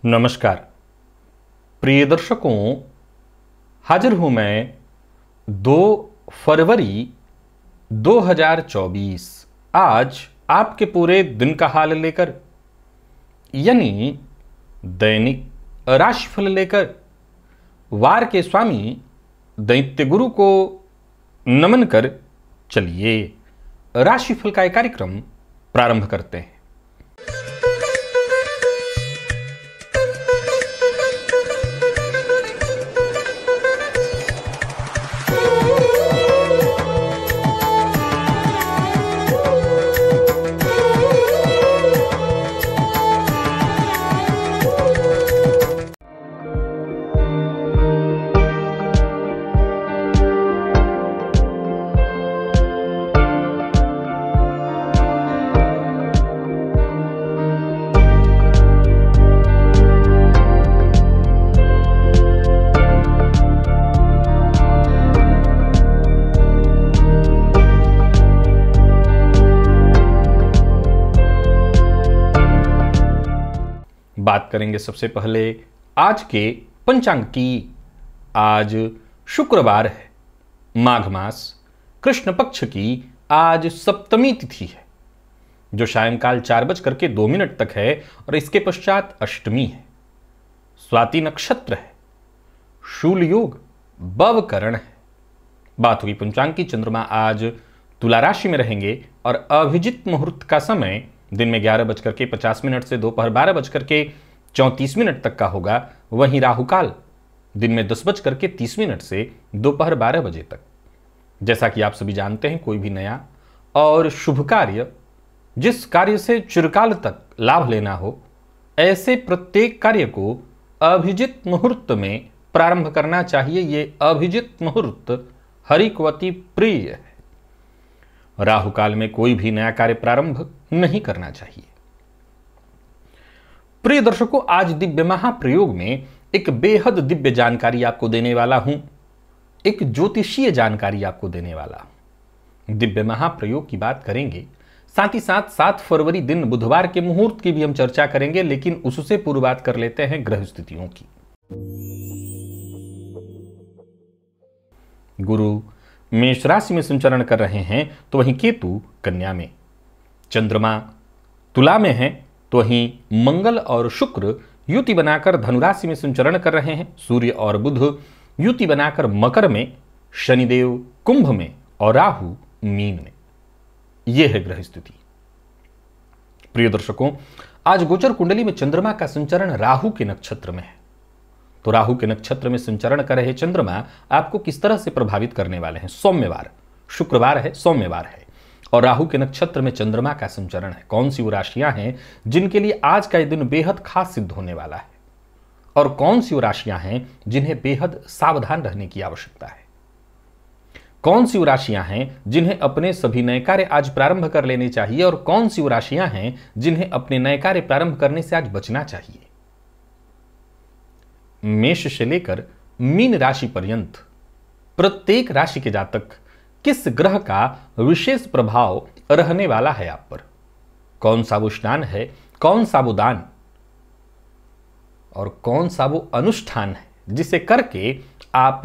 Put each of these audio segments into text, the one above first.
नमस्कार प्रिय दर्शकों, हाजिर हूं मैं 2 फरवरी 2024 आज आपके पूरे दिन का हाल लेकर, यानी दैनिक राशिफल लेकर। वार के स्वामी दैत्य गुरु को नमन कर चलिए राशिफल का एक कार्यक्रम प्रारंभ करते हैं। बात करेंगे सबसे पहले आज के पंचांग की। आज शुक्रवार है, माघ मास कृष्ण पक्ष की आज सप्तमी तिथि है, जो सायंकाल 4:02 तक है और इसके पश्चात अष्टमी है। स्वाति नक्षत्र है, शूल योग बवकरण है। बात हुई पंचांग की। चंद्रमा आज तुला राशि में रहेंगे और अभिजित मुहूर्त का समय दिन में 11:50 से दोपहर 12:34 तक का होगा। वहीं राहुकाल दिन में 10:30 से दोपहर 12 बजे तक। जैसा कि आप सभी जानते हैं, कोई भी नया और शुभ कार्य, जिस कार्य से चिरकाल तक लाभ लेना हो, ऐसे प्रत्येक कार्य को अभिजित मुहूर्त में प्रारंभ करना चाहिए। ये अभिजित मुहूर्त हरिकवती प्रिय है। राहु काल में कोई भी नया कार्य प्रारंभ नहीं करना चाहिए। प्रिय दर्शकों, आज दिव्य महाप्रयोग में एक बेहद दिव्य जानकारी आपको देने वाला हूं, एक ज्योतिषीय जानकारी आपको देने वाला हूं। दिव्य महाप्रयोग की बात करेंगे, साथ ही साथ 7 फरवरी दिन बुधवार के मुहूर्त की भी हम चर्चा करेंगे, लेकिन उससे पूर्व बात कर लेते हैं ग्रह स्थितियों की। गुरु मेष राशि में संचरण कर रहे हैं, तो वहीं केतु कन्या में, चंद्रमा तुला में है, तो वहीं मंगल और शुक्र युति बनाकर धनुराशि में संचरण कर रहे हैं। सूर्य और बुध युति बनाकर मकर में, शनिदेव कुंभ में और राहु मीन में। यह है ग्रह स्थिति। प्रिय दर्शकों, आज गोचर कुंडली में चंद्रमा का संचरण राहु के नक्षत्र में है। तो राहु के नक्षत्र में संचरण कर रहे चंद्रमा आपको किस तरह से प्रभावित करने वाले हैं? सौम्यवार, शुक्रवार है, सौम्यवार है और राहु के नक्षत्र में चंद्रमा का संचरण है। कौन सी वो राशियां हैं जिनके लिए आज का दिन बेहद खास सिद्ध होने वाला है, और कौन सी वो राशियां हैं जिन्हें बेहद सावधान रहने की आवश्यकता है? कौन सी वो राशियां हैं जिन्हें अपने सभी नए कार्य आज प्रारंभ कर लेने चाहिए, और कौन सी वो राशियां हैं जिन्हें अपने नए कार्य प्रारंभ करने से आज बचना चाहिए? मेष से लेकर मीन राशि पर्यंत प्रत्येक राशि के जातक किस ग्रह का विशेष प्रभाव रहने वाला है आप पर? कौन सा वो स्नान है, कौन सा वो दान और कौन सा वो अनुष्ठान है जिसे करके आप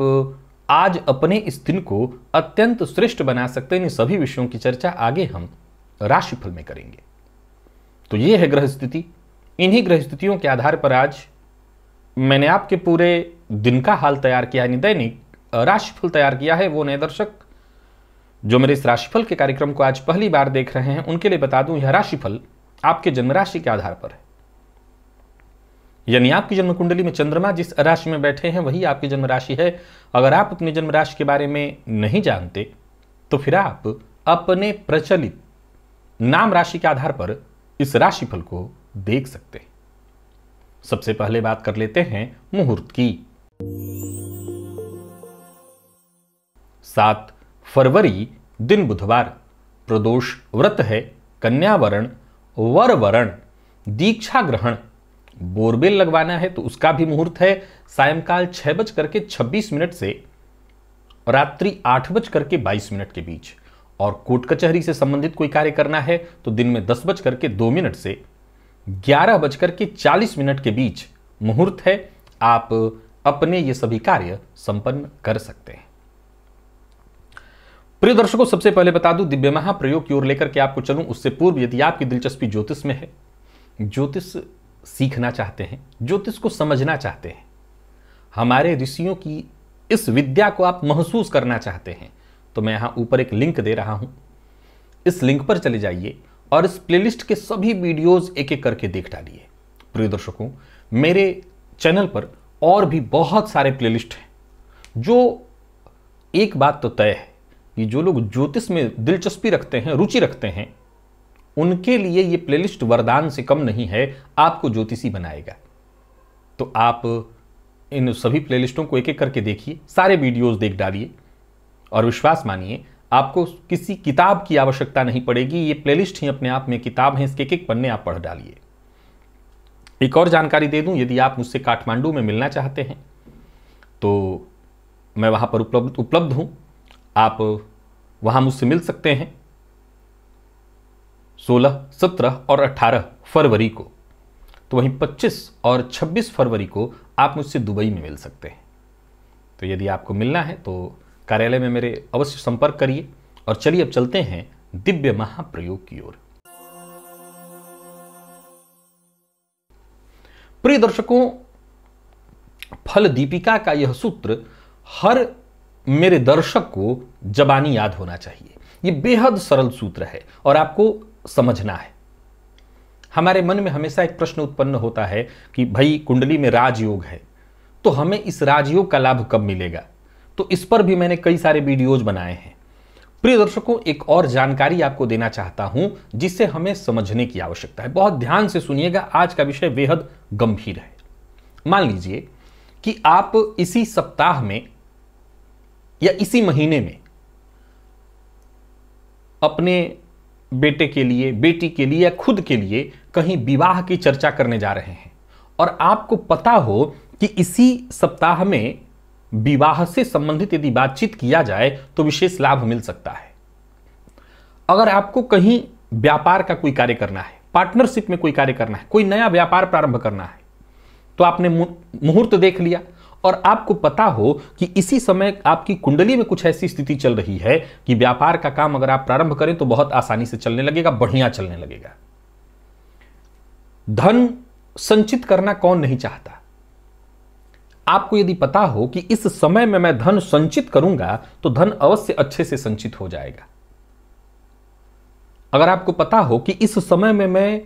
आज अपने इस दिन को अत्यंत श्रेष्ठ बना सकते हैं? इन सभी विषयों की चर्चा आगे हम राशिफल में करेंगे। तो ये है ग्रह स्थिति। इन्हीं ग्रह स्थितियों के आधार पर आज मैंने आपके पूरे दिन का हाल तैयार किया, यानी दैनिक राशिफल तैयार किया है। वो नए दर्शक जो मेरे इस राशिफल के कार्यक्रम को आज पहली बार देख रहे हैं, उनके लिए बता दूं, यह राशिफल आपके जन्म राशि के आधार पर है। यानी आपकी जन्म कुंडली में चंद्रमा जिस राशि में बैठे हैं वही आपकी जन्म राशि है। अगर आप अपनी जन्म राशि के बारे में नहीं जानते तो फिर आप अपने प्रचलित नाम राशि के आधार पर इस राशिफल को देख सकते हैं। सबसे पहले बात कर लेते हैं मुहूर्त की। 7 फरवरी दिन बुधवार, प्रदोष व्रत है, कन्या वरण, वर वरण, दीक्षा ग्रहण, बोरबेल लगवाना है तो उसका भी मुहूर्त है सायंकाल 6:26 से रात्रि 8:22 के बीच। और कोर्ट कचहरी से संबंधित कोई कार्य करना है तो दिन में 10:02 से 11:40 के बीच मुहूर्त है, आप अपने ये सभी कार्य संपन्न कर सकते हैं। प्रिय दर्शकों, सबसे पहले बता दूं, दिव्य महाप्रयोग की ओर लेकर के आपको चलूं उससे पूर्व यदि आपकी दिलचस्पी ज्योतिष में है, ज्योतिष सीखना चाहते हैं, ज्योतिष को समझना चाहते हैं, हमारे ऋषियों की इस विद्या को आप महसूस करना चाहते हैं, तो मैं यहां ऊपर एक लिंक दे रहा हूं। इस लिंक पर चले जाइए और इस प्लेलिस्ट के सभी वीडियोस एक एक करके देख डालिए। प्रिय दर्शकों, मेरे चैनल पर और भी बहुत सारे प्लेलिस्ट हैं। जो एक बात तो तय है कि जो लोग ज्योतिष में दिलचस्पी रखते हैं, रुचि रखते हैं, उनके लिए ये प्लेलिस्ट वरदान से कम नहीं है, आपको ज्योतिषी बनाएगा। तो आप इन सभी प्लेलिस्टों को एक एक करके देखिए, सारे वीडियोस देख डालिए और विश्वास मानिए आपको किसी किताब की आवश्यकता नहीं पड़ेगी। ये प्लेलिस्ट ही अपने आप में किताब है, इसके एक एक पन्ने आप पढ़ डालिए। एक और जानकारी दे दूं, यदि आप मुझसे काठमांडू में मिलना चाहते हैं तो मैं वहां पर उपलब्ध हूं, आप वहां मुझसे मिल सकते हैं 16, 17 और 18 फरवरी को। तो वहीं 25 और 26 फरवरी को आप मुझसे दुबई में मिल सकते हैं। तो यदि आपको मिलना है तो कार्यालय में मेरे अवश्य संपर्क करिए। और चलिए अब चलते हैं दिव्य महाप्रयोग की ओर। प्रिय दर्शकों, फल दीपिका का यह सूत्र हर मेरे दर्शक को जबानी याद होना चाहिए। यह बेहद सरल सूत्र है और आपको समझना है। हमारे मन में हमेशा एक प्रश्न उत्पन्न होता है कि भाई कुंडली में राजयोग है, तो हमें इस राजयोग का लाभ कब मिलेगा। तो इस पर भी मैंने कई सारे वीडियोज बनाए हैं। प्रिय दर्शकों, एक और जानकारी आपको देना चाहता हूं जिसे हमें समझने की आवश्यकता है। बहुत ध्यान से सुनिएगा, आज का विषय बेहद गंभीर है। मान लीजिए कि आप इसी सप्ताह में या इसी महीने में अपने बेटे के लिए, बेटी के लिए या खुद के लिए कहीं विवाह की चर्चा करने जा रहे हैं और आपको पता हो कि इसी सप्ताह में विवाह से संबंधित यदि बातचीत किया जाए तो विशेष लाभ मिल सकता है। अगर आपको कहीं व्यापार का कोई कार्य करना है, पार्टनरशिप में कोई कार्य करना है, कोई नया व्यापार प्रारंभ करना है, तो आपने मुहूर्त देख लिया और आपको पता हो कि इसी समय आपकी कुंडली में कुछ ऐसी स्थिति चल रही है कि व्यापार का काम अगर आप प्रारंभ करें तो बहुत आसानी से चलने लगेगा, बढ़िया चलने लगेगा। धन संचित करना कौन नहीं चाहता। आपको यदि पता हो कि इस समय में मैं धन संचित करूंगा तो धन अवश्य अच्छे से संचित हो जाएगा। अगर आपको पता हो कि इस समय में मैं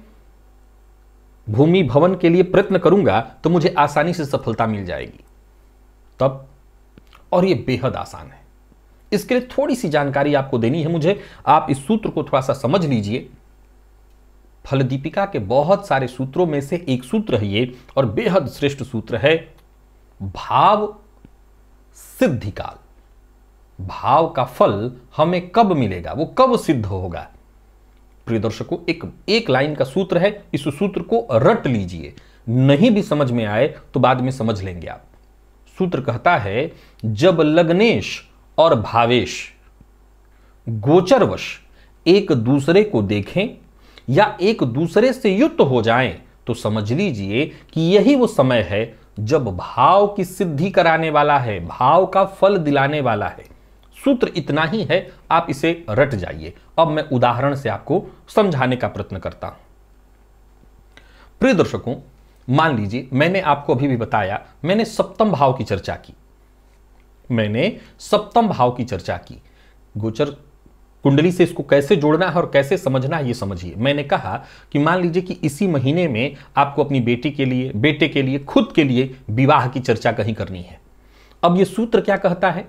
भूमि भवन के लिए प्रयत्न करूंगा तो मुझे आसानी से सफलता मिल जाएगी तब। और यह बेहद आसान है। इसके लिए थोड़ी सी जानकारी आपको देनी है मुझे। आप इस सूत्र को थोड़ा सा समझ लीजिए। फल दीपिका के बहुत सारे सूत्रों में से एक सूत्र है ये, और बेहद श्रेष्ठ सूत्र है। भाव सिद्धि काल। भाव का फल हमें कब मिलेगा, वो कब सिद्ध होगा। प्रिय दर्शकों, एक लाइन का सूत्र है, इस सूत्र को रट लीजिए। नहीं भी समझ में आए तो बाद में समझ लेंगे आप। सूत्र कहता है, जब लग्नेश और भावेश गोचरवश एक दूसरे को देखें या एक दूसरे से युक्त हो जाएं तो समझ लीजिए कि यही वो समय है जब भाव की सिद्धि कराने वाला है, भाव का फल दिलाने वाला है। सूत्र इतना ही है, आप इसे रट जाइए। अब मैं उदाहरण से आपको समझाने का प्रयत्न करता हूं। प्रिय दर्शकों, मान लीजिए मैंने आपको अभी भी बताया, मैंने सप्तम भाव की चर्चा की। गोचर कुंडली से इसको कैसे जोड़ना है और कैसे समझना है ये समझिए। मैंने कहा कि मान लीजिए कि इसी महीने में आपको अपनी बेटी के लिए, बेटे के लिए, खुद के लिए विवाह की चर्चा कहीं करनी है। अब ये सूत्र क्या कहता है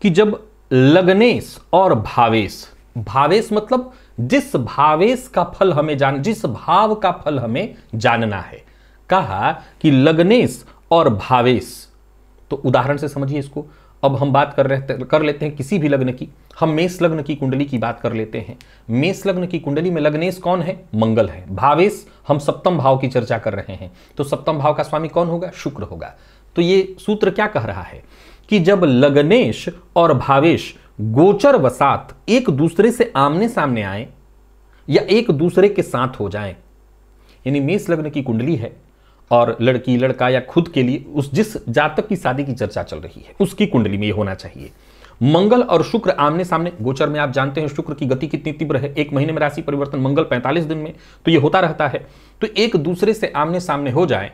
कि जब लग्नेश और भावेश, भावेश मतलब जिस भावेश का फल हमें जिस भाव का फल हमें जानना है, कहा कि लग्नेश और भावेश। तो उदाहरण से समझिए इसको। अब हम बात कर लेते हैं किसी भी लग्न की। हम मेष लग्न की कुंडली की बात कर लेते हैं। मेष लग्न की कुंडली में लग्नेश कौन है? मंगल है। भावेश, हम सप्तम भाव की चर्चा कर रहे हैं, तो सप्तम भाव का स्वामी कौन होगा? शुक्र होगा। तो ये सूत्र क्या कह रहा है कि जब लग्नेश और भावेश गोचर वसात एक दूसरे से आमने सामने आए या एक दूसरे के साथ हो जाएं, यानी मेष लग्न की कुंडली है और लड़की लड़का या खुद के लिए उस जिस जातक की शादी की चर्चा चल रही है उसकी कुंडली में ये होना चाहिए। मंगल और शुक्र आमने सामने, गोचर में आप जानते हैं शुक्र की गति कितनी तीव्र है, एक महीने में राशि परिवर्तन, मंगल 45 दिन में, तो ये होता रहता है। तो एक दूसरे से आमने सामने हो जाए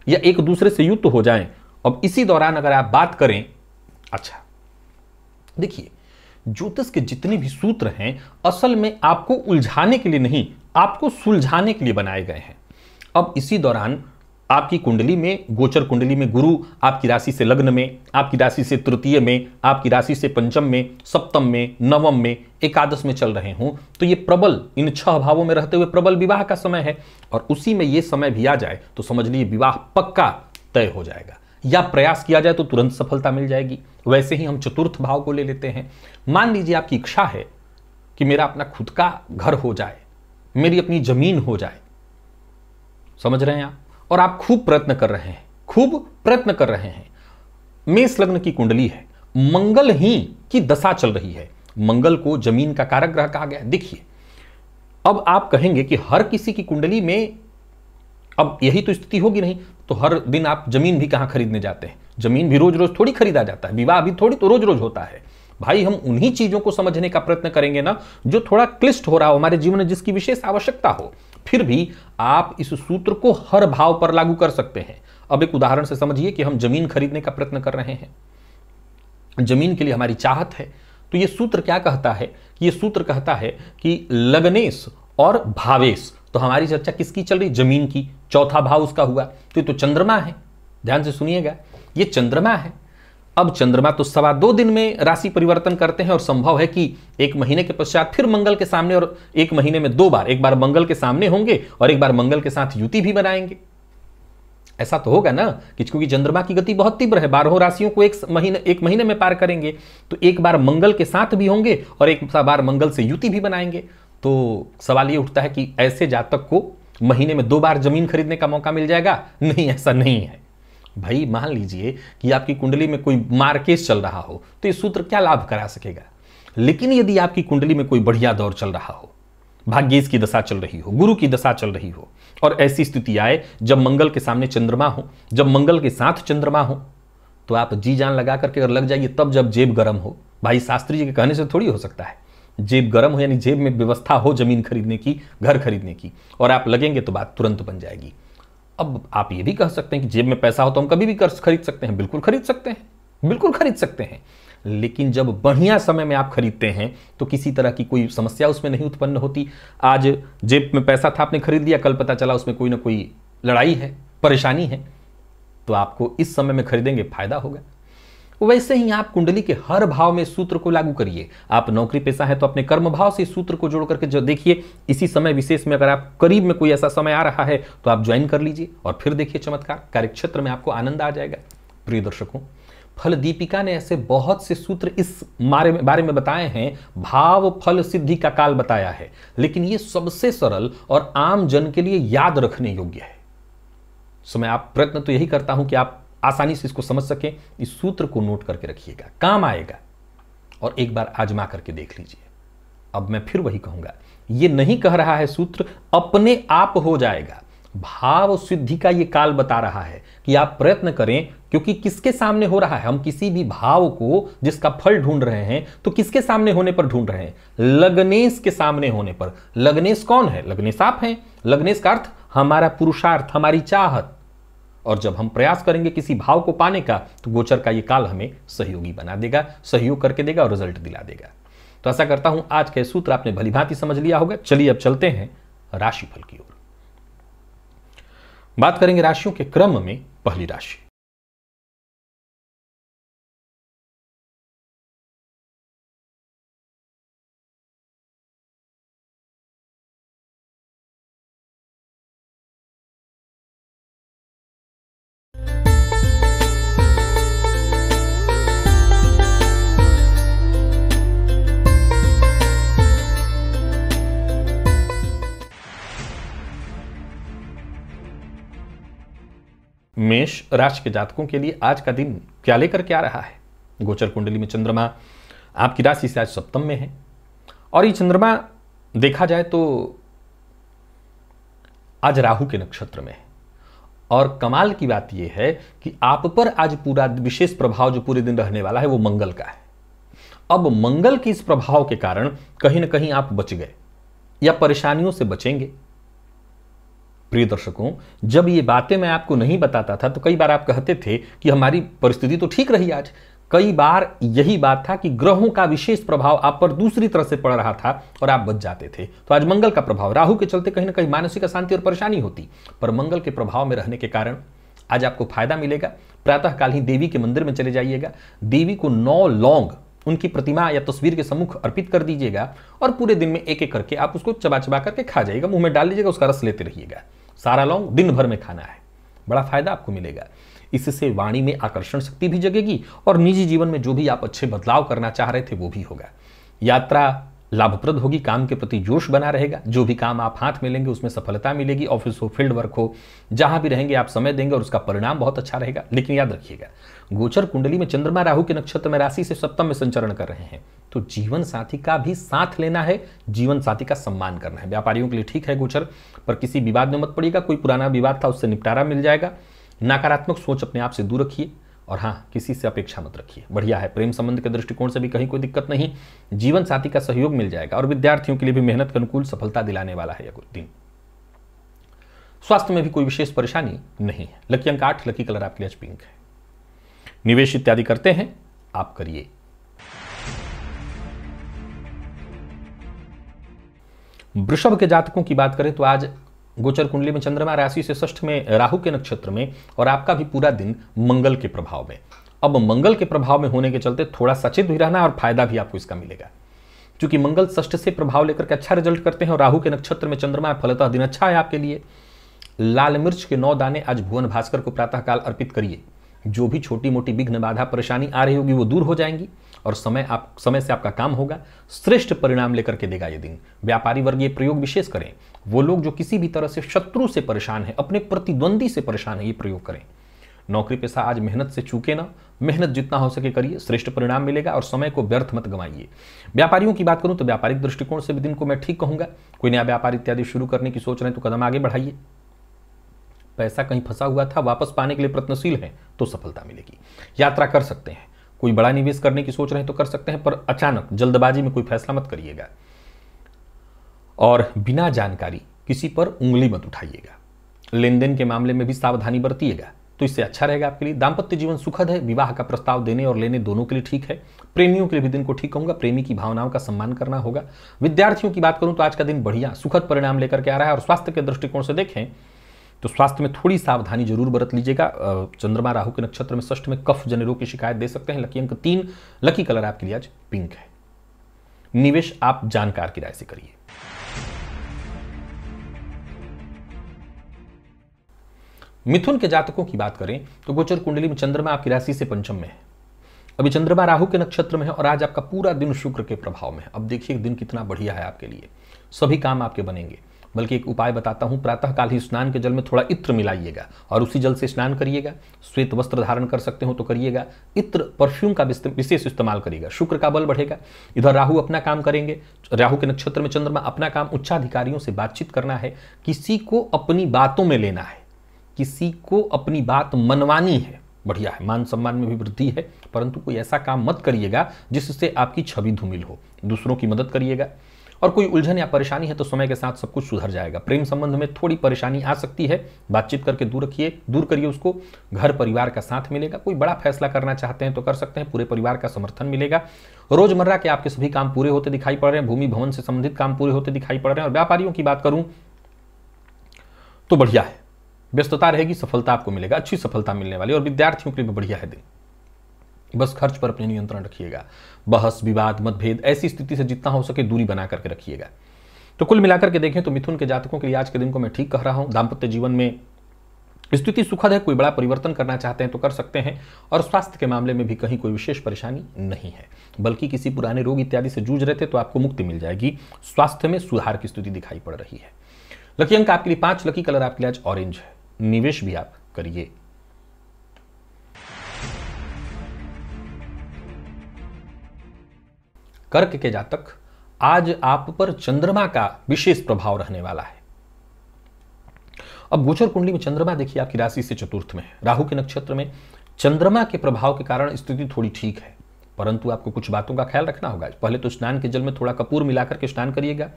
या एक दूसरे से युक्त हो जाए। अब इसी दौरान अगर आप बात करें, अच्छा देखिए, ज्योतिष के जितने भी सूत्र हैं असल में आपको उलझाने के लिए नहीं, आपको सुलझाने के लिए बनाए गए हैं। अब इसी दौरान आपकी कुंडली में, गोचर कुंडली में गुरु आपकी राशि से लग्न में, आपकी राशि से तृतीय में, आपकी राशि से पंचम में, सप्तम में, नवम में, एकादश में चल रहे हों, तो ये प्रबल, इन 6 भावों में रहते हुए प्रबल विवाह का समय है। और उसी में ये समय भी आ जाए तो समझ लीजिए विवाह पक्का तय हो जाएगा, या प्रयास किया जाए तो तुरंत सफलता मिल जाएगी। वैसे ही हम चतुर्थ भाव को ले लेते हैं। मान लीजिए आपकी इच्छा है कि मेरा अपना खुद का घर हो जाए, मेरी अपनी जमीन हो जाए, समझ रहे हैं आप, और आप खूब प्रयत्न कर रहे हैं, खूब प्रयत्न कर रहे हैं। मेष लग्न की कुंडली है, मंगल ही की दशा चल रही है, मंगल को जमीन का कारक ग्रह कहा गया। देखिए, अब आप कहेंगे कि हर किसी की कुंडली में अब यही तो स्थिति होगी नहीं, तो हर दिन आप जमीन भी कहां खरीदने जाते हैं? जमीन भी रोज रोज थोड़ी खरीदा जाता है, विवाह भी थोड़ी तो रोज रोज होता है। भाई हम उन्हीं चीजों को समझने का प्रयत्न करेंगे ना जो थोड़ा क्लिष्ट हो रहा हो हमारे जीवन में, जिसकी विशेष आवश्यकता हो। फिर भी आप इस सूत्र को हर भाव पर लागू कर सकते हैं। अब एक उदाहरण से समझिए कि हम जमीन खरीदने का प्रयत्न कर रहे हैं, जमीन के लिए हमारी चाहत है, तो यह सूत्र क्या कहता है? यह सूत्र कहता है कि लग्नेश और भावेश, तो हमारी चर्चा किसकी चल रही? जमीन की। चौथा भाव उसका हुआ तो ये तो चंद्रमा है, ध्यान से सुनिएगा, ये चंद्रमा है। अब चंद्रमा तो 2.25 दिन में राशि परिवर्तन करते हैं और संभव है कि 1 महीने के पश्चात फिर मंगल के सामने, और 1 महीने में 2 बार, एक बार मंगल के सामने होंगे और एक बार मंगल के साथ युति भी बनाएंगे। ऐसा तो होगा ना कि क्योंकि चंद्रमा की गति बहुत तीव्र है, 12 राशियों को एक महीने में पार करेंगे, तो एक बार मंगल के साथ भी होंगे और एक बार मंगल से युति भी बनाएंगे। तो सवाल ये उठता है कि ऐसे जातक को महीने में 2 बार जमीन खरीदने का मौका मिल जाएगा? नहीं, ऐसा नहीं है भाई। मान लीजिए कि आपकी कुंडली में कोई मारकेस चल रहा हो तो ये सूत्र क्या लाभ करा सकेगा? लेकिन यदि आपकी कुंडली में कोई बढ़िया दौर चल रहा हो, भाग्येश की दशा चल रही हो, गुरु की दशा चल रही हो, और ऐसी स्थिति आए जब मंगल के सामने चंद्रमा हो, जब मंगल के साथ चंद्रमा हो, तो आप जी जान लगा करके अगर लग जाइए, तब जब जेब गर्म हो। भाई शास्त्री जी के कहने से थोड़ी हो सकता है, जेब गर्म हो यानी जेब में व्यवस्था हो जमीन खरीदने की, घर खरीदने की, और आप लगेंगे तो बात तुरंत बन जाएगी। अब आप ये भी कह सकते हैं कि जेब में पैसा हो तो हम कभी भी कर्ज खरीद सकते हैं। बिल्कुल खरीद सकते हैं, बिल्कुल खरीद सकते हैं, लेकिन जब बढ़िया समय में आप खरीदते हैं तो किसी तरह की कोई समस्या उसमें नहीं उत्पन्न होती। आज जेब में पैसा था, आपने खरीद लिया, कल पता चला उसमें कोई ना कोई लड़ाई है, परेशानी है, तो आपको इस समय में खरीदेंगे, फायदा होगा। वैसे ही आप कुंडली के हर भाव में सूत्र को लागू करिए। आप नौकरी पेशा है तो अपने कर्म भाव से सूत्र को जोड़ करके जो देखिए, इसी समय विशेष में अगर आप करीब में कोई ऐसा समय आ रहा है तो आप ज्वाइन कर लीजिए और फिर देखिए चमत्कार, कार्यक्षेत्र में आपको आनंद आ जाएगा। प्रिय दर्शकों, फल दीपिका ने ऐसे बहुत से सूत्र इस बारे में बताए हैं, भाव फल सिद्धि का काल बताया है, लेकिन ये सबसे सरल और आम जन के लिए याद रखने योग्य है। समय आप प्रयत्न तो यही करता हूं कि आप आसानी से इसको समझ सकें। इस सूत्र को नोट करके रखिएगा, काम आएगा, और एक बार आजमा करके देख लीजिए। अब मैं फिर वही कहूंगा, ये नहीं कह रहा है सूत्र अपने आप हो जाएगा, भाव सिद्धि का ये काल बता रहा है कि आप प्रयत्न करें, क्योंकि किसके सामने हो रहा है? हम किसी भी भाव को जिसका फल ढूंढ रहे हैं तो किसके सामने होने पर ढूंढ रहे हैं? लग्नेश के सामने होने पर। लग्नेश कौन है? लग्नेश आप हैं। लग्नेश का अर्थ हमारा पुरुषार्थ, हमारी चाहत, और जब हम प्रयास करेंगे किसी भाव को पाने का तो गोचर का ये काल हमें सहयोगी बना देगा, सहयोग करके देगा और रिजल्ट दिला देगा। तो ऐसा करता हूं आज के सूत्र आपने भलीभांति समझ लिया होगा। चलिए अब चलते हैं राशिफल की ओर। बात करेंगे राशियों के क्रम में पहली राशि मेष राशि के जातकों के लिए आज का दिन क्या लेकर के आ रहा है? गोचर कुंडली में चंद्रमा आपकी राशि से आज सप्तम में है, और ये चंद्रमा देखा जाए तो आज राहु के नक्षत्र में है, और कमाल की बात यह है कि आप पर आज पूरा विशेष प्रभाव जो पूरे दिन रहने वाला है वो मंगल का है। अब मंगल के इस प्रभाव के कारण कहीं ना कहीं आप बच गए या परेशानियों से बचेंगे। प्रिय दर्शकों, जब ये बातें मैं आपको नहीं बताता था तो कई बार आप कहते थे कि हमारी परिस्थिति तो ठीक रही आज। कई बार यही बात था कि ग्रहों का विशेष प्रभाव आप पर दूसरी तरह से पड़ रहा था और आप बच जाते थे। तो आज मंगल का प्रभाव, राहु के चलते कहीं ना कहीं मानसिक अशांति और परेशानी होती, पर मंगल के प्रभाव में रहने के कारण आज आपको फायदा मिलेगा। प्रातःकाल ही देवी के मंदिर में चले जाइएगा, देवी को 9 लौंग उनकी प्रतिमा या तस्वीर के सम्मुख अर्पित कर दीजिएगा और पूरे दिन में एक एक करके आप उसको चबा चबा करके खा जाइएगा, मुंह में डाल लीजिएगा, उसका रस लेते रहिएगा। सारा लौंग दिन भर में खाना है, बड़ा फायदा आपको मिलेगा। इससे वाणी में आकर्षण शक्ति भी जगेगी और निजी जीवन में जो भी आप अच्छे बदलाव करना चाह रहे थे वो भी होगा। यात्रा लाभप्रद होगी, काम के प्रति जोश बना रहेगा, जो भी काम आप हाथ में लेंगे उसमें सफलता मिलेगी। ऑफिस हो, फील्ड वर्क हो, जहां भी रहेंगे आप समय देंगे और उसका परिणाम बहुत अच्छा रहेगा। लेकिन याद रखिएगा, गोचर कुंडली में चंद्रमा राहु के नक्षत्र में राशि से सप्तम में संचरण कर रहे हैं, तो जीवन साथी का भी साथ लेना है, जीवन साथी का सम्मान करना है। व्यापारियों के लिए ठीक है गोचर, पर किसी विवाद में मत पड़िएगा। कोई पुराना विवाद था उससे निपटारा मिल जाएगा। नकारात्मक सोच अपने आप से दूर रखिए और हाँ, किसी से अपेक्षा मत रखिए। बढ़िया है, प्रेम संबंध के दृष्टिकोण से भी कहीं कोई दिक्कत नहीं, जीवन साथी का सहयोग मिल जाएगा और विद्यार्थियों के लिए भी मेहनत के अनुकूल सफलता दिलाने वाला है यह दिन। स्वास्थ्य में भी कोई विशेष परेशानी नहीं है। लकी अंक 8, लकी कलर आपके लिए पिंक है। निवेश इत्यादि करते हैं आप करिए। वृषभ के जातकों की बात करें तो आज गोचर कुंडली में चंद्रमा राशि से षष्ठ में, राहु के नक्षत्र में और आपका भी पूरा दिन मंगल के प्रभाव में। अब मंगल के प्रभाव में होने के चलते थोड़ा सचेत भी रहना और फायदा भी आपको इसका मिलेगा, क्योंकि मंगल षष्ठ से प्रभाव लेकर के अच्छा रिजल्ट करते हैं और राहु के नक्षत्र में चंद्रमा, फलतः दिन अच्छा है आपके लिए। लाल मिर्च के 9 दाने आज भुवन भास्कर को प्रातःकाल अर्पित करिए। जो भी छोटी मोटी विघ्न बाधा परेशानी आ रही होगी वो दूर हो जाएंगी और समय से आपका काम होगा। श्रेष्ठ परिणाम लेकर के देगा ये दिन। व्यापारी वर्ग ये प्रयोग विशेष करें। वो लोग जो किसी भी तरह से शत्रु से परेशान है, अपने प्रतिद्वंदी से परेशान है, ये प्रयोग करें। नौकरी पेशा आज मेहनत से चूके ना, मेहनत जितना हो सके करिए, श्रेष्ठ परिणाम मिलेगा और समय को व्यर्थ मत गंवाइए। व्यापारियों की बात करूं तो व्यापारिक दृष्टिकोण से भी दिन को मैं ठीक कहूंगा। कोई नया व्यापार इत्यादि शुरू करने की सोच रहे हैं तो कदम आगे बढ़ाइए। पैसा कहीं फंसा हुआ था, वापस पाने के लिए प्रयत्नशील हैं तो सफलता मिलेगी। यात्रा कर सकते हैं, कोई बड़ा निवेश करने की सोच रहे हैं तो कर सकते हैं, पर अचानक जल्दबाजी में कोई फैसला मत करिएगा और बिना जानकारी किसी पर उंगली मत उठाइएगा। लेन देन के मामले में भी सावधानी बरतिएगा तो इससे अच्छा रहेगा आपके लिए। दाम्पत्य जीवन सुखद है, विवाह का प्रस्ताव देने और लेने दोनों के लिए ठीक है। प्रेमियों के लिए भी दिन को ठीक कहूंगा, प्रेमी की भावनाओं का सम्मान करना होगा। विद्यार्थियों की बात करूं तो आज का दिन बढ़िया सुखद परिणाम लेकर के आ रहा है और स्वास्थ्य के दृष्टिकोण से देखें तो स्वास्थ्य में थोड़ी सावधानी जरूर बरत लीजिएगा। चंद्रमा राहु के नक्षत्र में षष्ठ में कफ जन्य रोग की शिकायत दे सकते हैं। लकी अंक 3, लकी कलर आपके लिए आज पिंक है। निवेश आप जानकार की राय से करिए। मिथुन के जातकों की बात करें तो गोचर कुंडली में चंद्रमा आपकी राशि से पंचम में है। अभी चंद्रमा राहु के नक्षत्र में है और आज आपका पूरा दिन शुक्र के प्रभाव में है। अब देखिए दिन कितना बढ़िया है आपके लिए, सभी काम आपके बनेंगे। बल्कि एक उपाय बताता हूं, प्रातःकाल ही स्नान के जल में थोड़ा इत्र मिलाइएगा और उसी जल से स्नान करिएगा। श्वेत वस्त्र धारण कर सकते हो तो करिएगा। इत्र परफ्यूम का विशेष इस्तेमाल करिएगा, शुक्र का बल बढ़ेगा। इधर राहु अपना काम करेंगे, राहु के नक्षत्र में चंद्रमा अपना काम, उच्चाधिकारियों से बातचीत करना है, किसी को अपनी बातों में लेना है, किसी को अपनी बात मनवानी है। बढ़िया है, मान सम्मान में भी वृद्धि है, परंतु कोई ऐसा काम मत करिएगा जिससे आपकी छवि धूमिल हो। दूसरों की मदद करिएगा और कोई उलझन या परेशानी है तो समय के साथ सब कुछ सुधर जाएगा। प्रेम संबंध में थोड़ी परेशानी आ सकती है, बातचीत करके दूर करिए उसको। घर परिवार का साथ मिलेगा। कोई बड़ा फैसला करना चाहते हैं तो कर सकते हैं, पूरे परिवार का समर्थन मिलेगा। रोजमर्रा के आपके सभी काम पूरे होते दिखाई पड़ रहे हैं, भूमि भवन से संबंधित काम पूरे होते दिखाई पड़ रहे हैं। और व्यापारियों की बात करूं तो बढ़िया है, व्यस्तता रहेगी, सफलता आपको मिलेगा, अच्छी सफलता मिलने वाली। और विद्यार्थियों के लिए भी बढ़िया है दिन, बस खर्च पर अपने नियंत्रण रखिएगा। बहस विवाद मतभेद ऐसी स्थिति से जितना हो सके दूरी बना करके रखिएगा। तो कुल मिलाकर के देखें तो मिथुन के जातकों के लिए आज के दिन को मैं ठीक कह रहा हूं। दाम्पत्य जीवन में स्थिति सुखद है, कोई बड़ा परिवर्तन करना चाहते हैं तो कर सकते हैं। और स्वास्थ्य के मामले में भी कहीं कोई विशेष परेशानी नहीं है, बल्कि किसी पुराने रोग इत्यादि से जूझ रहे थे तो आपको मुक्ति मिल जाएगी। स्वास्थ्य में सुधार की स्थिति दिखाई पड़ रही है। लकी अंक आपके लिए 5, लकी कलर आपके लिए आज ऑरेंज है। निवेश भी आप करिए। कर्क के जातक, आज आप पर चंद्रमा का विशेष प्रभाव रहने वाला है अब गोचर कुंडली में चंद्रमा देखिए आपकी राशि से चतुर्थ में है, राहु के नक्षत्र में। चंद्रमा के प्रभाव के कारण स्थिति थोड़ी ठीक है, परंतु आपको कुछ बातों का ख्याल रखना होगा। पहले तो स्नान के जल में थोड़ा कपूर मिलाकर के स्नान करिएगा,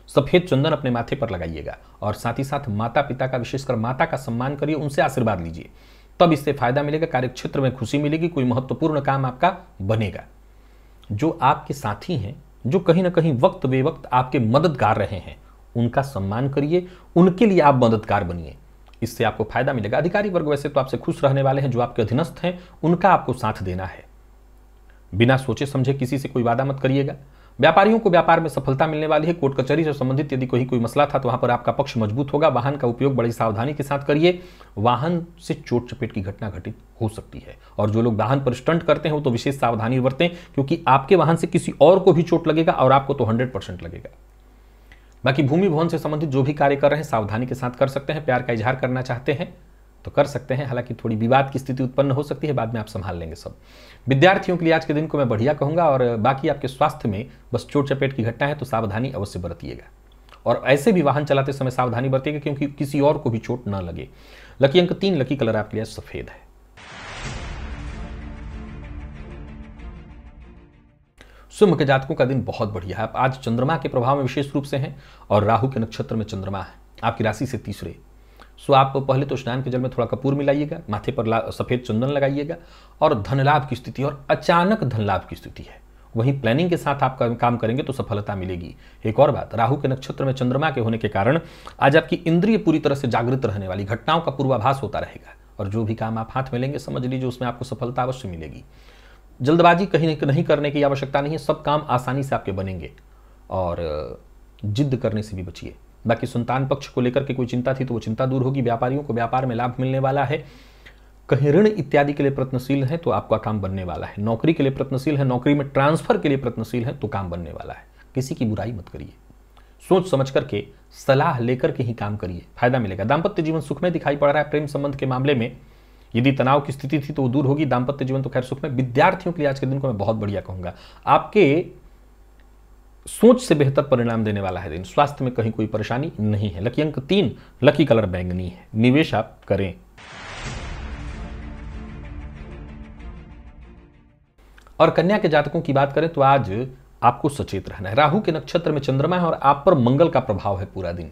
सफेद चंदन अपने माथे पर लगाइएगा और साथ ही साथ माता पिता का, विशेषकर माता का सम्मान करिए, उनसे आशीर्वाद लीजिए, तब इससे फायदा मिलेगा। कार्यक्षेत्र में खुशी मिलेगी, कोई महत्वपूर्ण काम आपका बनेगा। जो आपके साथी हैं, जो कहीं ना कहीं वक्त बेवक्त आपके मददगार रहे हैं, उनका सम्मान करिए, उनके लिए आप मददगार बनिए, इससे आपको फायदा मिलेगा। अधिकारी वर्ग वैसे तो आपसे खुश रहने वाले हैं, जो आपके अधीनस्थ हैं उनका आपको साथ देना है। बिना सोचे समझे किसी से कोई वादा मत करिएगा। व्यापारियों को व्यापार में सफलता मिलने वाली है। कोर्ट कचहरी से संबंधित यदि कोई मसला था तो वहां पर आपका पक्ष मजबूत होगा। वाहन का उपयोग बड़ी सावधानी के साथ करिए, वाहन से चोट चपेट की घटना घटित हो सकती है। और जो लोग वाहन पर स्टंट करते हैं वो तो विशेष सावधानी बरतें, क्योंकि आपके वाहन से किसी और को भी चोट लगेगा और आपको तो 100% लगेगा। बाकी भूमि भवन से संबंधित जो भी कार्य कर रहे हैं सावधानी के साथ कर सकते हैं। प्यार का इजहार करना चाहते हैं तो कर सकते हैं, हालांकि थोड़ी विवाद की स्थिति उत्पन्न हो सकती है, बाद में आप संभाल लेंगे सब। विद्यार्थियों के लिए आज के दिन को मैं बढ़िया कहूंगा। और बाकी आपके स्वास्थ्य में बस चोट चपेट की घटना है तो सावधानी अवश्य बरतिएगा, और ऐसे भी वाहन चलाते समय सावधानी बरतिएगा क्योंकि किसी और को भी चोट न लगे। लकी अंक 3, लकी कलर आपके लिए सफेद है। सिंह के जातकों का दिन बहुत बढ़िया है। आज चंद्रमा के प्रभाव में विशेष रूप से हैं और राहु के नक्षत्र में चंद्रमा है, आपकी राशि से तीसरे। सो आप पहले तो स्नान के जल में थोड़ा कपूर मिलाइएगा, माथे पर सफेद चंदन लगाइएगा, और धन लाभ की स्थिति, और अचानक धन लाभ की स्थिति है। वहीं प्लानिंग के साथ आप काम करेंगे तो सफलता मिलेगी। एक और बात, राहु के नक्षत्र में चंद्रमा के होने के कारण आज आपकी इंद्रिय पूरी तरह से जागृत रहने वाली, घटनाओं का पूर्वाभास होता रहेगा, और जो भी काम आप हाथ में लेंगे समझ लीजिए उसमें आपको सफलता अवश्य मिलेगी। जल्दबाजी कहीं नहीं करने की आवश्यकता नहीं है, सब काम आसानी से आपके बनेंगे, और जिद करने से भी बचिए। बाकी संतान पक्ष को लेकर के कोई चिंता थी तो वो चिंता दूर होगी। व्यापारियों को व्यापार में लाभ मिलने वाला है। कहीं ऋण इत्यादि के लिए प्रयत्नशील है तो आपका काम बनने वाला है। नौकरी के लिए प्रयत्नशील है, नौकरी में ट्रांसफर के लिए प्रयत्नशील है तो काम बनने वाला है। किसी की बुराई मत करिए, सोच समझ करके सलाह लेकर के ही काम करिए, फायदा मिलेगा। दाम्पत्य जीवन सुख में दिखाई पड़ रहा है। प्रेम संबंध के मामले में यदि तनाव की स्थिति थी तो वो दूर होगी। दाम्पत्य जीवन तो खैर सुख में। विद्यार्थियों के लिए आज के दिन को मैं बहुत बढ़िया कहूंगा। आपके सोच से बेहतर परिणाम देने वाला है दिन। स्वास्थ्य में कहीं कोई परेशानी नहीं है। लकी अंक 3, लकी कलर बैंगनी है। निवेश आप करें। और कन्या के जातकों की बात करें तो आज आपको सचेत रहना है। राहु के नक्षत्र में चंद्रमा है और आप पर मंगल का प्रभाव है पूरा दिन,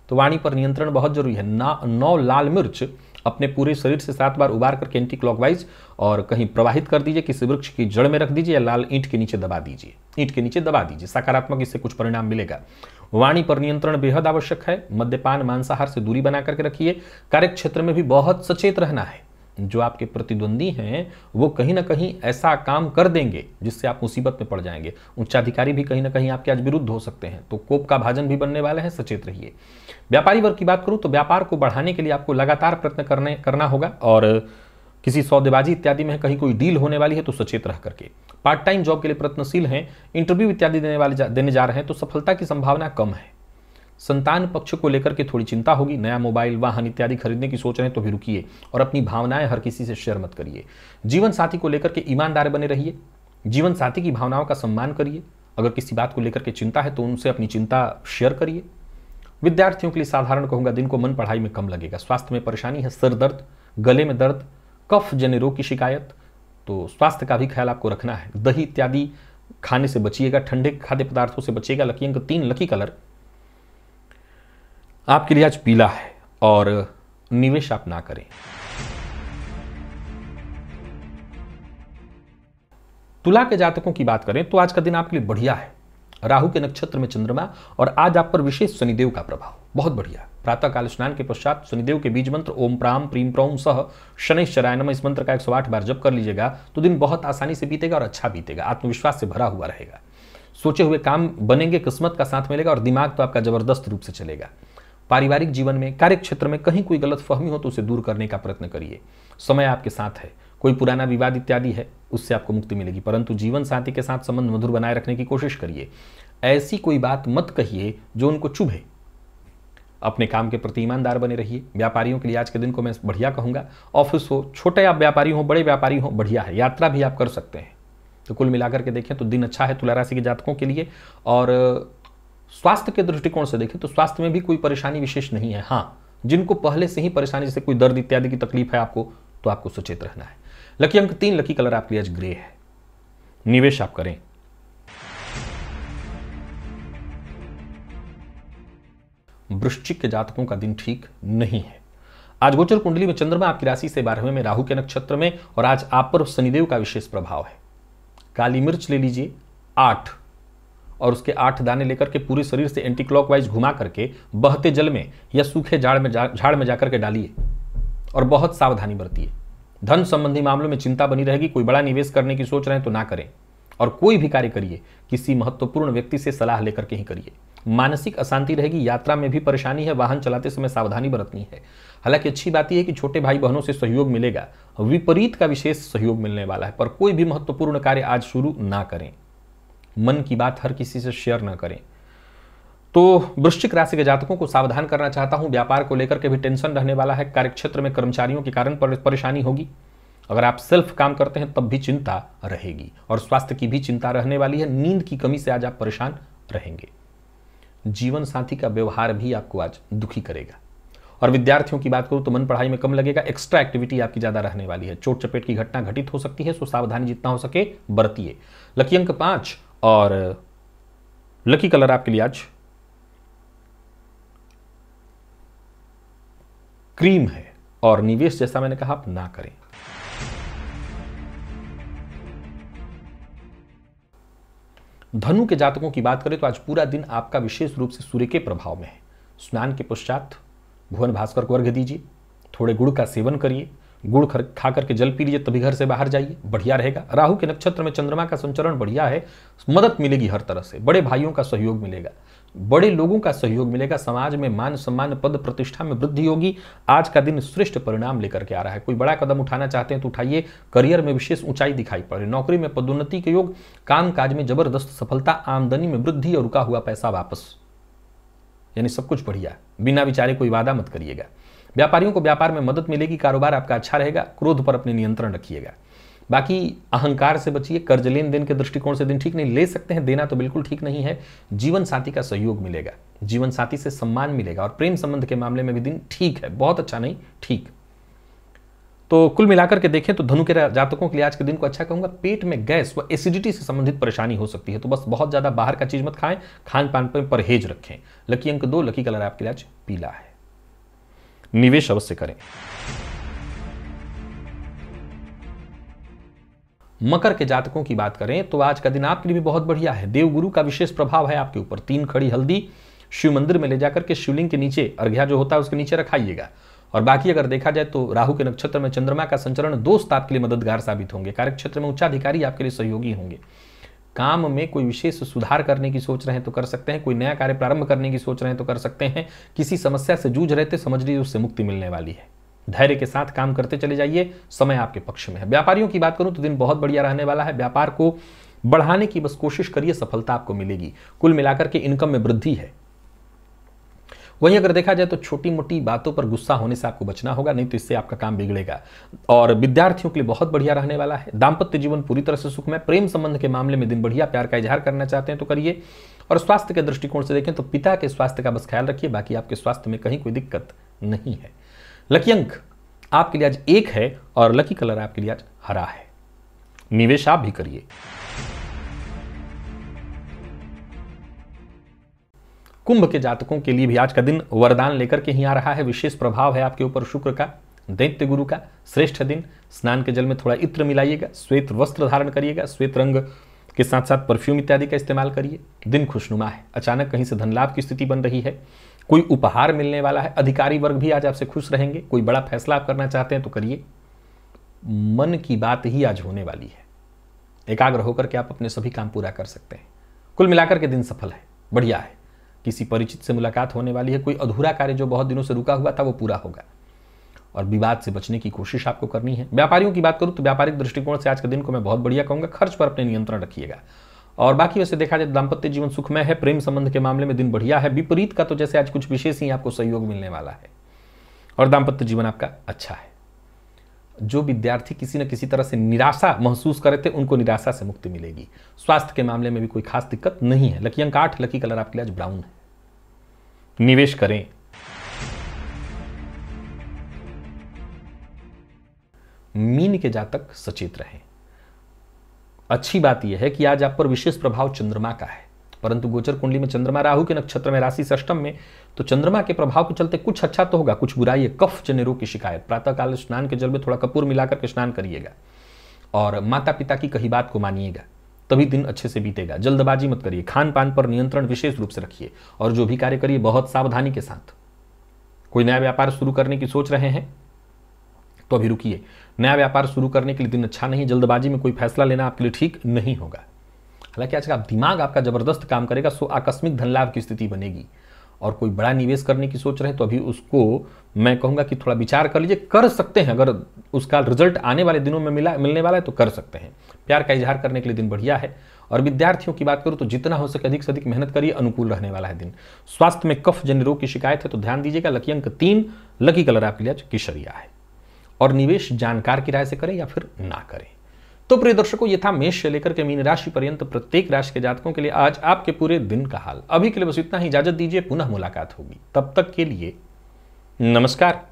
तो वाणी पर नियंत्रण बहुत जरूरी है। 9 लाल मिर्च अपने पूरे शरीर से 7 बार उबार करके एंटी क्लॉकवाइज और कहीं प्रवाहित कर दीजिए, किसी वृक्ष की जड़ में रख दीजिए या लाल ईंट के नीचे दबा दीजिए। ईंट के नीचे दबा दीजिए, सकारात्मक इससे कुछ परिणाम मिलेगा। वाणी पर नियंत्रण बेहद आवश्यक है। मद्यपान मांसाहार से दूरी बना करके रखिए। कार्यक्षेत्र में भी बहुत सचेत रहना है। जो आपके प्रतिद्वंदी हैं वो कहीं ना कहीं ऐसा काम कर देंगे जिससे आप मुसीबत में पड़ जाएंगे। उच्चाधिकारी भी कहीं ना कहीं आपके आज विरुद्ध हो सकते हैं, तो कोप का भाजन भी बनने वाले हैं, सचेत रहिए। व्यापारी वर्ग की बात करूं तो व्यापार को बढ़ाने के लिए आपको लगातार प्रयत्न करना होगा, और किसी सौदेबाजी इत्यादि में कहीं कोई डील होने वाली है तो सचेत रह करके। पार्ट टाइम जॉब के लिए प्रयत्नशील हैं, इंटरव्यू इत्यादि देने जा रहे हैं तो सफलता की संभावना कम है। संतान पक्ष को लेकर के थोड़ी चिंता होगी। नया मोबाइल, वाहन इत्यादि खरीदने की सोच रहे हैं तो भी रुकिए, और अपनी भावनाएं हर किसी से शेयर मत करिए। जीवन साथी को लेकर के ईमानदार बने रहिए। जीवन साथी की भावनाओं का सम्मान करिए। अगर किसी बात को लेकर के चिंता है तो उनसे अपनी चिंता शेयर करिए। विद्यार्थियों के लिए साधारण कहूंगा, दिन को मन पढ़ाई में कम लगेगा। स्वास्थ्य में परेशानी है, सिर दर्द, गले में दर्द, कफ जन्य रोग की शिकायत, तो स्वास्थ्य का भी ख्याल आपको रखना है। दही इत्यादि खाने से बचिएगा, ठंडे खाद्य पदार्थों से बचिएगा। लकी अंक 3, लकी कलर आपके लिए आज पीला है, और निवेश आप ना करें। तुला के जातकों की बात करें तो आज का दिन आपके लिए बढ़िया है। राहु के नक्षत्र में चंद्रमा, और आज आप पर विशेष शनिदेव का प्रभाव बहुत बढ़िया। प्रातः काल स्नान के पश्चात शनिदेव के बीज मंत्र ओम प्राम प्रीम प्रौम सह शनैश्चराय नमः, इस मंत्र का 108 बार जप कर लीजिएगा तो दिन बहुत आसानी से बीतेगा और अच्छा बीतेगा। आत्मविश्वास से भरा हुआ रहेगा। सोचे हुए काम बनेंगे, किस्मत का साथ मिलेगा, और दिमाग तो आपका जबरदस्त रूप से चलेगा। पारिवारिक जीवन में, कार्य क्षेत्र में कहीं कोई गलतफहमी हो तो उसे दूर करने का प्रयत्न करिए। समय आपके साथ है। कोई पुराना विवाद इत्यादि है उससे आपको मुक्ति मिलेगी, परंतु जीवन साथी के साथ संबंध मधुर बनाए रखने की कोशिश करिए। ऐसी कोई बात मत कहिए जो उनको चुभे। अपने काम के प्रति ईमानदार बने रहिए। व्यापारियों के लिए आज के दिन को मैं बढ़िया कहूंगा। ऑफिस हो, छोटे आप व्यापारी हो, बड़े व्यापारी हो, बढ़िया है। यात्रा भी आप कर सकते हैं। तो कुल मिलाकर के देखें तो दिन अच्छा है तुला राशि के जातकों के लिए। और स्वास्थ्य के दृष्टिकोण से देखें तो स्वास्थ्य में भी कोई परेशानी विशेष नहीं है। हाँ, जिनको पहले से ही परेशानी, जैसे कोई दर्द इत्यादि की तकलीफ है आपको, तो आपको सचेत रहना है। लकी अंक 3, लकी कलर आपके लिए आज ग्रे है। निवेश आप करें। वृश्चिक के जातकों का दिन ठीक नहीं है। आज गोचर कुंडली में चंद्रमा आपकी राशि से 12वें में, राहु के नक्षत्र में, और आज आप पर शनिदेव का विशेष प्रभाव है। काली मिर्च ले लीजिए 8, और उसके 8 दाने लेकर के पूरे शरीर से एंटी क्लॉकवाइज घुमा करके बहते जल में या सूखे झाड़ में जाकर के डालिए और बहुत सावधानी बरतिए। धन संबंधी मामलों में चिंता बनी रहेगी। कोई बड़ा निवेश करने की सोच रहे हैं तो ना करें, और कोई भी कार्य करिए किसी महत्वपूर्ण व्यक्ति से सलाह लेकर के ही करिए। मानसिक अशांति रहेगी। यात्रा में भी परेशानी है। वाहन चलाते समय सावधानी बरतनी है। हालांकि अच्छी बात यह है कि छोटे भाई बहनों से सहयोग मिलेगा। विपरीत का विशेष सहयोग मिलने वाला है, पर कोई भी महत्वपूर्ण कार्य आज शुरू ना करें। मन की बात हर किसी से शेयर ना करें। तो वृश्चिक राशि के जातकों को सावधान करना चाहता हूं। व्यापार को लेकर के भी टेंशन रहने वाला है। कार्यक्षेत्र में कर्मचारियों के कारण परेशानी होगी। अगर आप सेल्फ काम करते हैं तब भी चिंता रहेगी, और स्वास्थ्य की भी चिंता रहने वाली है। नींद की कमी से आज आप परेशान रहेंगे। जीवन साथी का व्यवहार भी आपको आज दुखी करेगा। और विद्यार्थियों की बात करूं तो मन पढ़ाई में कम लगेगा। एक्स्ट्रा एक्टिविटी आपकी ज्यादा रहने वाली है। चोट चपेट की घटना घटित हो सकती है, सो सावधानी जितना हो सके बरतिए। लकी अंक 5 और लकी कलर आपके लिए आज क्रीम है। और निवेश जैसा मैंने कहा आप ना करें। धनु के जातकों की बात करें तो आज पूरा दिन आपका विशेष रूप से सूर्य के प्रभाव में है। स्नान के पश्चात भुवन भास्कर को अर्घ्य दीजिए। थोड़े गुड़ का सेवन करिए। गुड़ खा करके जल पी लीजिए, तभी घर से बाहर जाइए, बढ़िया रहेगा। राहु के नक्षत्र में चंद्रमा का संचरण बढ़िया है। मदद मिलेगी हर तरह से। बड़े भाइयों का सहयोग मिलेगा, बड़े लोगों का सहयोग मिलेगा। समाज में मान सम्मान, पद प्रतिष्ठा में वृद्धि होगी। आज का दिन श्रेष्ठ परिणाम लेकर के आ रहा है। कोई बड़ा कदम उठाना चाहते हैं तो उठाइए। करियर में विशेष ऊंचाई दिखाई पड़े। नौकरी में पदोन्नति के योग, काम काज में जबरदस्त सफलता, आमदनी में वृद्धि और रुका हुआ पैसा वापस, यानी सब कुछ बढ़िया। बिना विचारे कोई वादा मत करिएगा। व्यापारियों को व्यापार में मदद मिलेगी। कारोबार आपका अच्छा रहेगा। क्रोध पर अपने नियंत्रण रखिएगा। बाकी अहंकार से बचिए। कर्ज लेन देन के दृष्टिकोण से दिन ठीक नहीं। ले सकते हैं, देना तो बिल्कुल ठीक नहीं है। जीवन साथी का सहयोग मिलेगा। जीवन साथी से सम्मान मिलेगा। और प्रेम संबंध के मामले में भी दिन ठीक है, बहुत अच्छा नहीं, ठीक। तो कुल मिलाकर के देखें तो धनु के जातकों के लिए आज के दिन को अच्छा कहूंगा। पेट में गैस व एसिडिटी से संबंधित परेशानी हो सकती है, तो बस बहुत ज्यादा बाहर का चीज मत खाएं। खान पान पर परहेज रखें। लकी अंक 2, लकी कलर आपके लिए आज पीला है। निवेश अवश्य करें। मकर के जातकों की बात करें तो आज का दिन आपके लिए भी बहुत बढ़िया है। देवगुरु का विशेष प्रभाव है आपके ऊपर। 3 खड़ी हल्दी शिव मंदिर में ले जाकर के शिवलिंग के नीचे, अर्घ्या जो होता है उसके नीचे रखाइएगा। और बाकी अगर देखा जाए तो राहु के नक्षत्र में चंद्रमा का संचरण, दोस्त आपके लिए मददगार साबित होंगे। कार्यक्षेत्र में उच्चाधिकारी आपके लिए सहयोगी होंगे। काम में कोई विशेष सुधार करने की सोच रहे हैं तो कर सकते हैं। कोई नया कार्य प्रारंभ करने की सोच रहे हैं तो कर सकते हैं। किसी समस्या से जूझ रहे थे, समझ लीजिए उससे मुक्ति मिलने वाली है। धैर्य के साथ काम करते चले जाइए। समय आपके पक्ष में है। व्यापारियों की बात करूं तो दिन बहुत बढ़िया रहने वाला है। व्यापार को बढ़ाने की बस कोशिश करिए, सफलता आपको मिलेगी। कुल मिलाकर के इनकम में वृद्धि है। वहीं अगर देखा जाए तो छोटी मोटी बातों पर गुस्सा होने से आपको बचना होगा, नहीं तो इससे आपका काम बिगड़ेगा। और विद्यार्थियों के लिए बहुत बढ़िया रहने वाला है। दाम्पत्य जीवन पूरी तरह से सुखमय। प्रेम संबंध के मामले में दिन बढ़िया। प्यार का इजहार करना चाहते हैं तो करिए। और स्वास्थ्य के दृष्टिकोण से देखें तो पिता के स्वास्थ्य का बस ख्याल रखिए। बाकी आपके स्वास्थ्य में कहीं कोई दिक्कत नहीं है। लकी अंक आपके लिए आज 1 है और लकी कलर आपके लिए आज हरा है। निवेश आप भी करिए। कुंभ के जातकों के लिए भी आज का दिन वरदान लेकर के ही आ रहा है। विशेष प्रभाव है आपके ऊपर शुक्र का, दैत्य गुरु का। श्रेष्ठ दिन। स्नान के जल में थोड़ा इत्र मिलाइएगा। श्वेत वस्त्र धारण करिएगा। श्वेत रंग के साथ साथ परफ्यूम इत्यादि का इस्तेमाल करिए। दिन खुशनुमा है। अचानक कहीं से धन लाभ की स्थिति बन रही है। कोई उपहार मिलने वाला है। अधिकारी वर्ग भी आज आपसे खुश रहेंगे। कोई बड़ा फैसला आप करना चाहते हैं तो करिए। मन की बात ही आज होने वाली है। एकाग्र होकर के आप अपने सभी काम पूरा कर सकते हैं। कुल मिलाकर के दिन सफल है, बढ़िया है। किसी परिचित से मुलाकात होने वाली है। कोई अधूरा कार्य जो बहुत दिनों से रुका हुआ था वो पूरा होगा। और विवाद से बचने की कोशिश आपको करनी है। व्यापारियों की बात करूं तो व्यापारिक दृष्टिकोण से आज के दिन को मैं बहुत बढ़िया कहूंगा। खर्च पर अपने नियंत्रण रखिएगा। और बाकी वैसे देखा जाए दाम्पत्य जीवन सुखमय है। प्रेम संबंध के मामले में दिन बढ़िया है। विपरीत का तो जैसे आज कुछ विशेष ही आपको सहयोग मिलने वाला है। और दाम्पत्य जीवन आपका अच्छा है। जो विद्यार्थी किसी न किसी तरह से निराशा महसूस कर रहे थे, उनको निराशा से मुक्ति मिलेगी। स्वास्थ्य के मामले में भी कोई खास दिक्कत नहीं है। लकी अंक 8, लकी कलर आपके लिए आज ब्राउन है। निवेश करें। मीन के जातक सचेत रहें। अच्छी बात यह है कि आज आप पर विशेष प्रभाव चंद्रमा का है, परंतु गोचर कुंडली में चंद्रमा राहु के नक्षत्र में राशि से अष्टम में, तो चंद्रमा के प्रभाव के चलते कुछ अच्छा तो होगा, कुछ बुराई है। कफ जन्य रोग की शिकायत, प्रातःकाल स्नान के जल में थोड़ा कपूर मिलाकर के स्नान करिएगा और माता पिता की कही बात को मानिएगा, तभी दिन अच्छे से बीतेगा। जल्दबाजी मत करिए, खान पान पर नियंत्रण विशेष रूप से रखिए और जो भी कार्य करिए बहुत सावधानी के साथ। कोई नया व्यापार शुरू करने की सोच रहे हैं तो अभी रुकिए, नया व्यापार शुरू करने के लिए दिन अच्छा नहीं, जल्दबाजी में कोई फैसला लेना आपके लिए ठीक नहीं होगा। हालांकि आज का दिमाग आपका जबरदस्त काम करेगा, सो आकस्मिक धन लाभ की स्थिति बनेगी। और कोई बड़ा निवेश करने की सोच रहे हैं तो अभी उसको मैं कहूंगा कि थोड़ा विचार कर लीजिए, कर सकते हैं, अगर उसका रिजल्ट आने वाले दिनों में मिलने वाला है तो कर सकते हैं। प्यार का इजहार करने के लिए दिन बढ़िया है। और विद्यार्थियों की बात करूं तो जितना हो सके अधिक से अधिक मेहनत करिए, अनुकूल रहने वाला है दिन। स्वास्थ्य में कफ जन्य रोग की शिकायत है तो ध्यान दीजिएगा। लकी अंक 3, लकी कलर आपके लिए आज केसरिया है। और निवेश जानकार की राय से करें या फिर ना करें। तो प्रिय दर्शकों, ये था मेष से लेकर के मीन राशि पर्यंत प्रत्येक राशि के जातकों के लिए आज आपके पूरे दिन का हाल। अभी के लिए बस इतना ही, इजाजत दीजिए, पुनः मुलाकात होगी, तब तक के लिए नमस्कार।